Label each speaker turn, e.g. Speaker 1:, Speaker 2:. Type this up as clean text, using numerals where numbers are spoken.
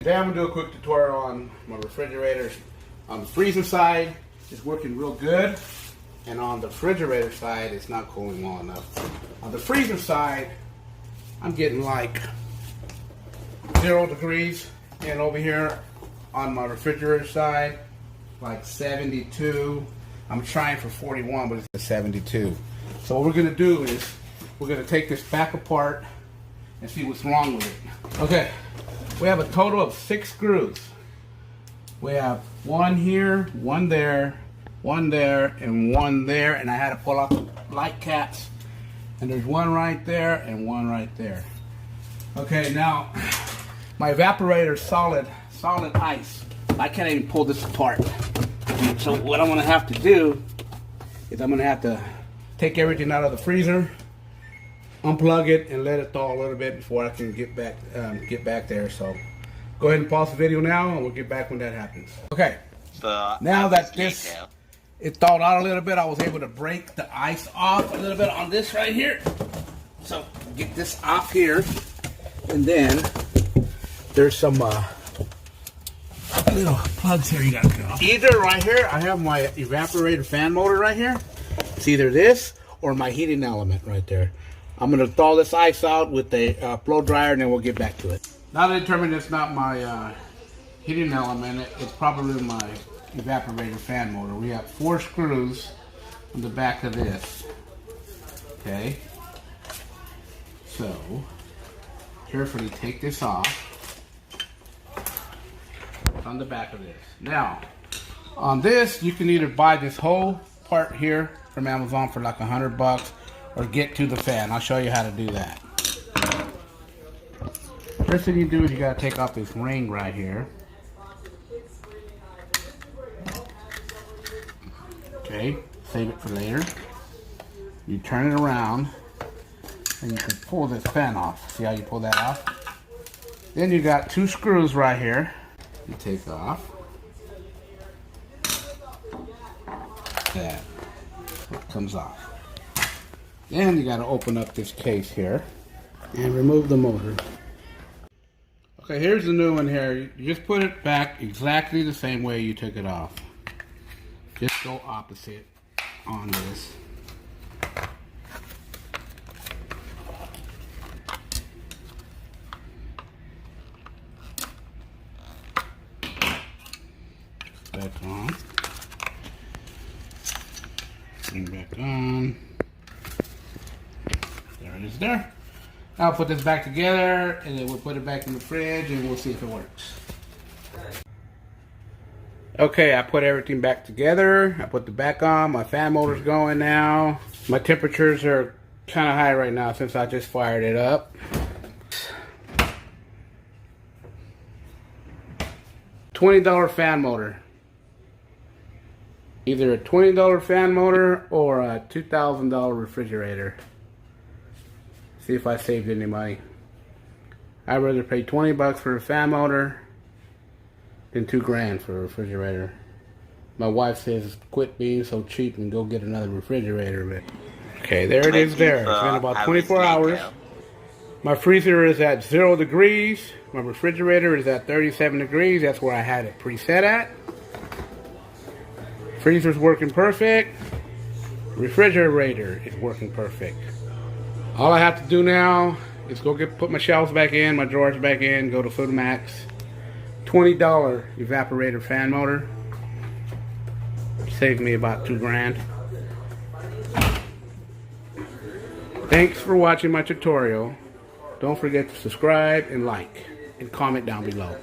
Speaker 1: Today I'm going to do a quick tutorial on my refrigerator. On the freezer side, it's working real good. And on the refrigerator side, it's not cooling well enough. On the freezer side, I'm getting like 0 degrees. And over here on my refrigerator side, like 72. I'm trying for 41, but it's a 72. So what we're going to do is we're going to take this back apart and see what's wrong with it. Okay, we have a total of 6 screws. We have one here, one there, and one there. And I had to pull out the light caps. And there's one right there and one right there. Okay, now my evaporator is solid ice. I can't even pull this apart. So what I'm going to have to do is I'm going to have to take everything out of the freezer, unplug it, and let it thaw a little bit before I can get back there. So go ahead and pause the video now, and we'll get back when that happens. Okay. Now that this it thawed out a little bit, I was able to break the ice off a little bit on this right here. So get this off here, and then there's some little plugs here you gotta get off. Either right here, I have my evaporator fan motor right here. It's either this or my heating element right there. I'm gonna thaw this ice out with a blow dryer, and then we'll get back to it. Now that I determined it's not my heating element, it's probably my evaporator fan motor. We have 4 screws on the back of this. Okay. So carefully take this off. On the back of this. Now, on this, you can either buy this whole part here from Amazon for like $100 or get to the fan. I'll show you how to do that. First thing you do is you gotta take off this ring right here. Okay, save it for later. You turn it around and you can pull this fan off. See how you pull that off? Then you got 2 screws right here. You take off that. It comes off. Then you got to open up this case here and remove the motor. Okay, here's the new one here. You just put it back exactly the same way you took it off. Just go opposite on this. Back on. Bring back on. There it is there. Now I'll put this back together, and then we'll put it back in the fridge, and we'll see if it works. Okay, I put everything back together. I put the back on. My fan motor's going now. My temperatures are kind of high right now since I just fired it up. $20 fan motor. Either a $20 fan motor or a $2,000 refrigerator. See if I saved any money. I'd rather pay 20 bucks for a fan motor than $2 grand for a refrigerator. My wife says quit being so cheap and go get another refrigerator. But okay, there it is there. It's been about 24 hours. My freezer is at 0 degrees. My refrigerator is at 37 degrees. That's where I had it preset at. Freezer's working perfect. Refrigerator is working perfect. All I have to do now is go put my shelves back in, my drawers back in, go to Food Max. $20 evaporator fan motor. Saved me about $2 grand. Thanks for watching my tutorial. Don't forget to subscribe and like and comment down below.